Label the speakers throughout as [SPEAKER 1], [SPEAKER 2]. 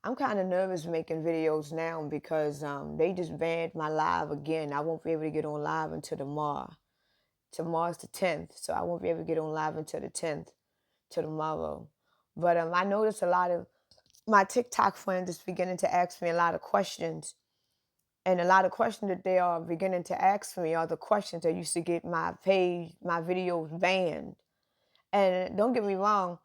[SPEAKER 1] I'm kind of nervous making videos now because they just banned my live again. I won't be able to get on live until tomorrow. Tomorrow's the 10th, so I won't be able to get on live until the 10th, till tomorrow. But I noticed a lot of my TikTok friends is beginning to ask me a lot of questions. And a lot of questions that they are beginning to ask me are the questions that used to get my page, my videos banned. And don't get me wrong,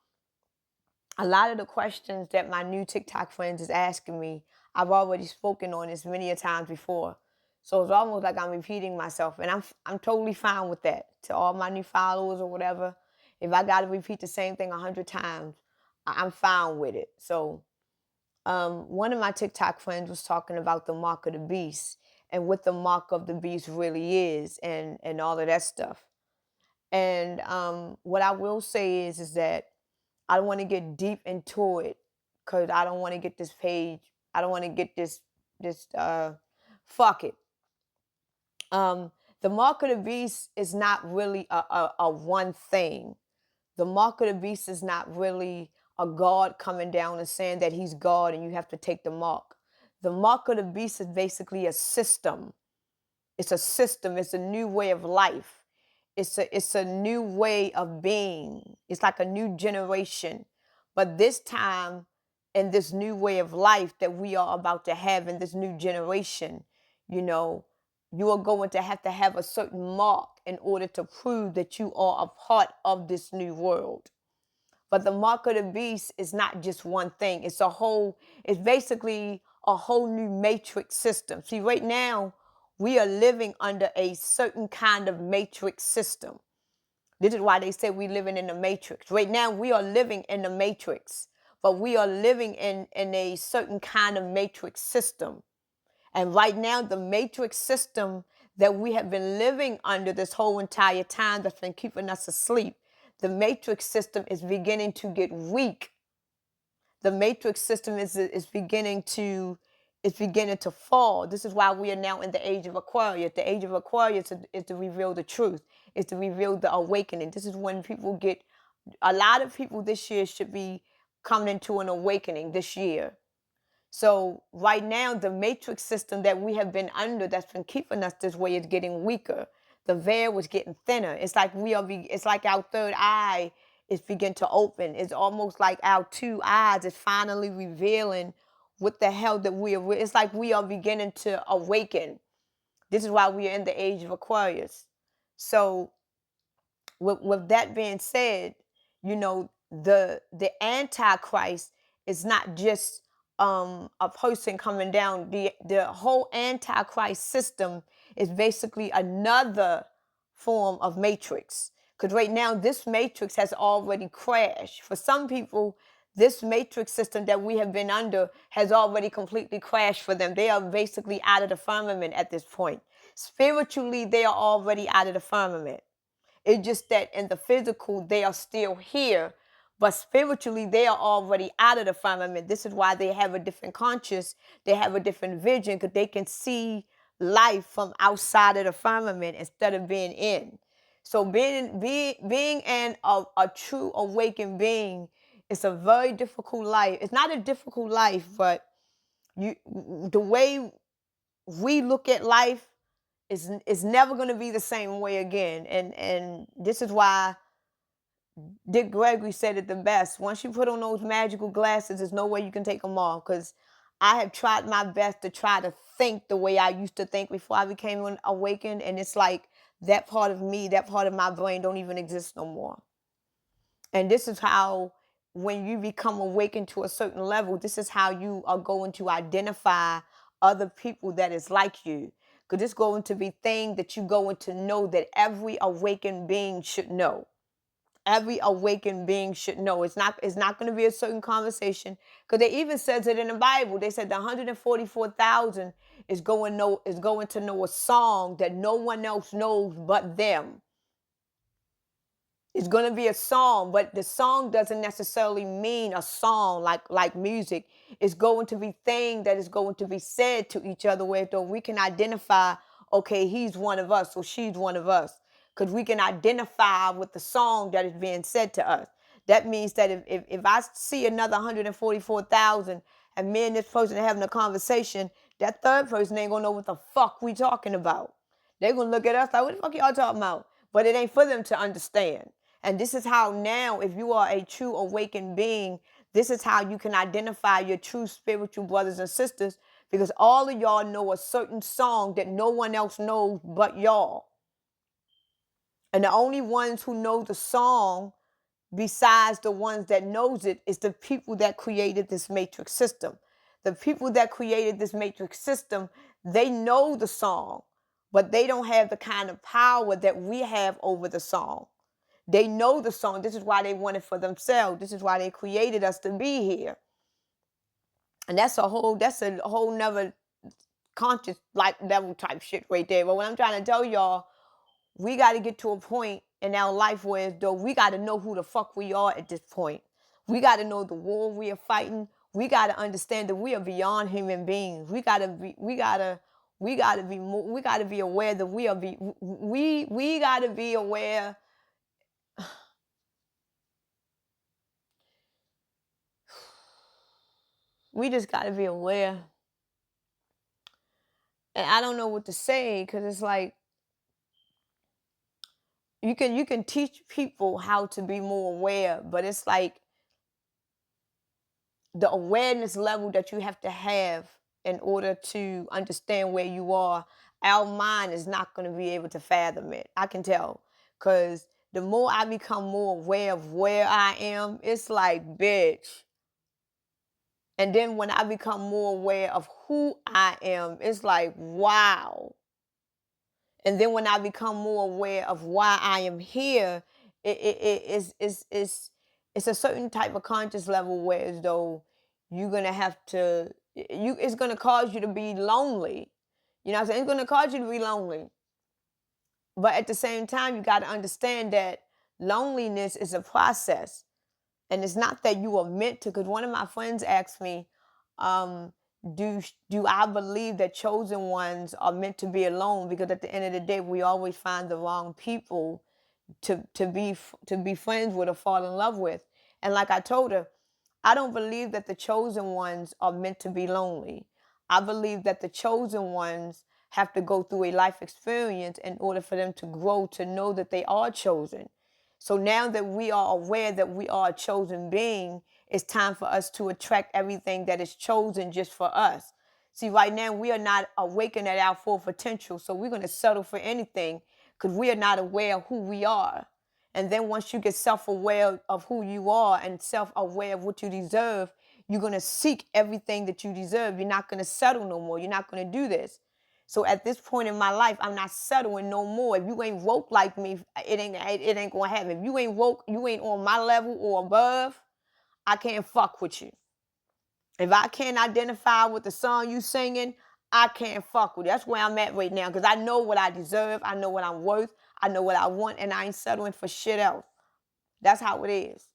[SPEAKER 1] a lot of the questions that my new TikTok friends is asking me, I've already spoken on this many a times before. So it's almost like I'm repeating myself, and I'm totally fine with that. To all my new followers or whatever, if I got to repeat the same thing 100 times, I'm fine with it. So one of my TikTok friends was talking about the mark of the beast and what the mark of the beast really is, and all of that stuff. And what I will say is that I don't want to get deep into it because I don't want to get this page. I don't want to get this fuck it. The mark of the beast is not really a one thing. The mark of the beast is not really a God coming down and saying that he's God and you have to take the mark. The mark of the beast is basically a system. It's a system. It's a new way of life. It's a new way of being. It's like a new generation. But this time, in this new way of life that we are about to have in this new generation, you know, you are going to have a certain mark in order to prove that you are a part of this new world. But the mark of the beast is not just one thing. It's basically a whole new matrix system. See, right now, we are living under a certain kind of matrix system. This is why they say we're living in the matrix. Right now, we are living in the matrix, but we are living in a certain kind of matrix system. And right now, the matrix system that we have been living under this whole entire time that's been keeping us asleep, the matrix system is beginning to get weak. The matrix system is beginning to fall. This is why we are now in the age of Aquarius. The age of Aquarius is to reveal the truth, is to reveal the awakening. This is when a lot of people this year should be coming into an awakening this year. So right now, the matrix system that we have been under, that's been keeping us this way, is getting weaker. The veil was getting thinner. It's like our third eye is begin to open. It's almost like our two eyes is finally revealing what the hell that we are. It's like we are beginning to awaken. This is why we are in the age of Aquarius. So with that being said, the Antichrist is not just a person coming down. The whole Antichrist system is basically another form of matrix. Because right now, this matrix has already crashed. For some people, this matrix system that we have been under has already completely crashed for them. They are basically out of the firmament at this point. Spiritually, they are already out of the firmament. It's just that in the physical, they are still here, but spiritually, they are already out of the firmament. This is why they have a different conscious, they have a different vision, because they can see life from outside of the firmament instead of being in. So being a true awakened being is a very difficult life. It's not a difficult life, but the way we look at life is never going to be the same way again. And this is why Dick Gregory said it the best. Once you put on those magical glasses, there's no way you can take them off. Because I have tried my best to try to think the way I used to think before I became awakened, and it's like that part of me, that part of my brain, don't even exist no more. And this is how, when you become awakened to a certain level, this is how you are going to identify other people that is like you. Because it's going to be things that you're going to know that every awakened being should know. Every awakened being should know. It's not going to be a certain conversation. Because they even says it in the Bible. They said the 144,000 is going to know a song that no one else knows but them. It's going to be a song, but the song doesn't necessarily mean a song like music. It's going to be things that is going to be said to each other where though we can identify, okay, he's one of us or she's one of us, because we can identify with the song that is being said to us. That means that if I see another 144,000, and me and this person are having a conversation, that third person ain't gonna know what the fuck we talking about. They're gonna look at us like, what the fuck y'all talking about? But it ain't for them to understand. And this is how now, if you are a true awakened being, this is how you can identify your true spiritual brothers and sisters, because all of y'all know a certain song that no one else knows but y'all. And the only ones who know the song, besides the ones that knows it, is the people that created this matrix system. The people that created this matrix system, they know the song, but they don't have the kind of power that we have over the song. They know the song. This is why they want it for themselves. This is why they created us to be here. And that's a whole nother conscious like level type shit right there. But what I'm trying to tell y'all, we got to get to a point in our life where though we got to know who the fuck we are at this point. We got to know the war we are fighting. We got to understand that we are beyond human beings. We got to be aware that we got to be aware. We just got to be aware. And I don't know what to say, because it's like, you can teach people how to be more aware, but it's like the awareness level that you have to have in order to understand where you are, our mind is not going to be able to fathom it. I can tell, because the more I become more aware of where I am, it's like, bitch. And then when I become more aware of who I am, it's like, wow. And then when I become more aware of why I am here, it's a certain type of conscious level where as though you're gonna have to, it's gonna cause you to be lonely. You know what I'm saying? It's gonna cause you to be lonely. But at the same time, you gotta understand that loneliness is a process. And it's not that you are meant to, because one of my friends asked me, do I believe that chosen ones are meant to be alone? Because at the end of the day, we always find the wrong people to be friends with or fall in love with. And like I told her, I don't believe that the chosen ones are meant to be lonely. I believe that the chosen ones have to go through a life experience in order for them to grow to know that they are chosen. So now that we are aware that we are a chosen being, it's time for us to attract everything that is chosen just for us. See, right now we are not awakened at our full potential, so we're going to settle for anything because we are not aware of who we are. And then once you get self-aware of who you are and self-aware of what you deserve, you're going to seek everything that you deserve. You're not going to settle no more. You're not going to do this. So at this point in my life, I'm not settling no more. If you ain't woke like me, it ain't gonna happen. If you ain't woke, you ain't on my level or above, I can't fuck with you. If I can't identify with the song you singing, I can't fuck with you. That's where I'm at right now, because I know what I deserve. I know what I'm worth. I know what I want, and I ain't settling for shit else. That's how it is.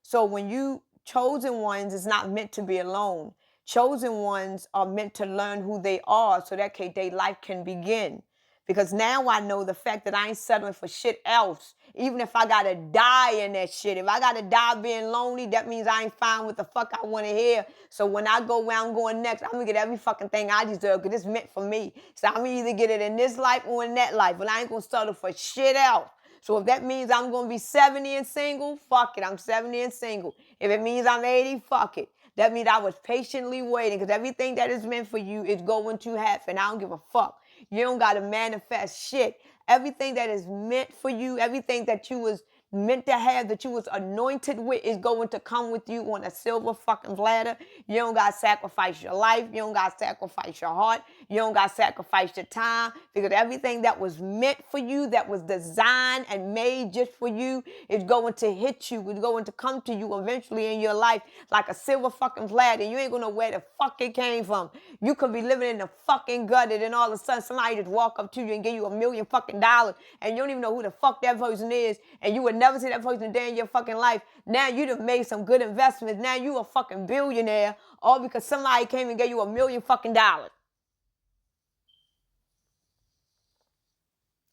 [SPEAKER 1] So when you chosen ones is not meant to be alone. Chosen ones are meant to learn who they are so that their life can begin. Because now I know the fact that I ain't settling for shit else. Even if I gotta die in that shit. If I gotta die being lonely, that means I ain't fine with the fuck I wanna hear. So when I go where I'm going next, I'm gonna get every fucking thing I deserve because it's meant for me. So I'm gonna either get it in this life or in that life. But I ain't gonna settle for shit else. So if that means I'm going to be 70 and single, fuck it, I'm 70 and single. If it means I'm 80, fuck it. That means I was patiently waiting, because everything that is meant for you is going to happen. I don't give a fuck. You don't got to manifest shit. Everything that is meant for you, everything that you was meant to have, that you was anointed with, is going to come with you on a silver fucking platter. You don't got to sacrifice your life. You don't got to sacrifice your heart. You don't got to sacrifice your time, because everything that was meant for you, that was designed and made just for you, is going to hit you. It's going to come to you eventually in your life like a silver fucking platter. You ain't going to know where the fuck it came from. You could be living in the fucking gutter, and all of a sudden somebody just walk up to you and give you $1 million fucking dollars, and you don't even know who the fuck that person is, and you would never see that person a day in your fucking life. Now you done made some good investments. Now you a fucking billionaire, all because somebody came and gave you $1 million fucking dollars.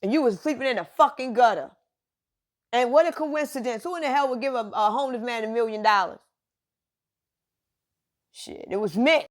[SPEAKER 1] And you was sleeping in a fucking gutter. And what a coincidence. Who in the hell would give a homeless man $1 million? Shit, it was mixed.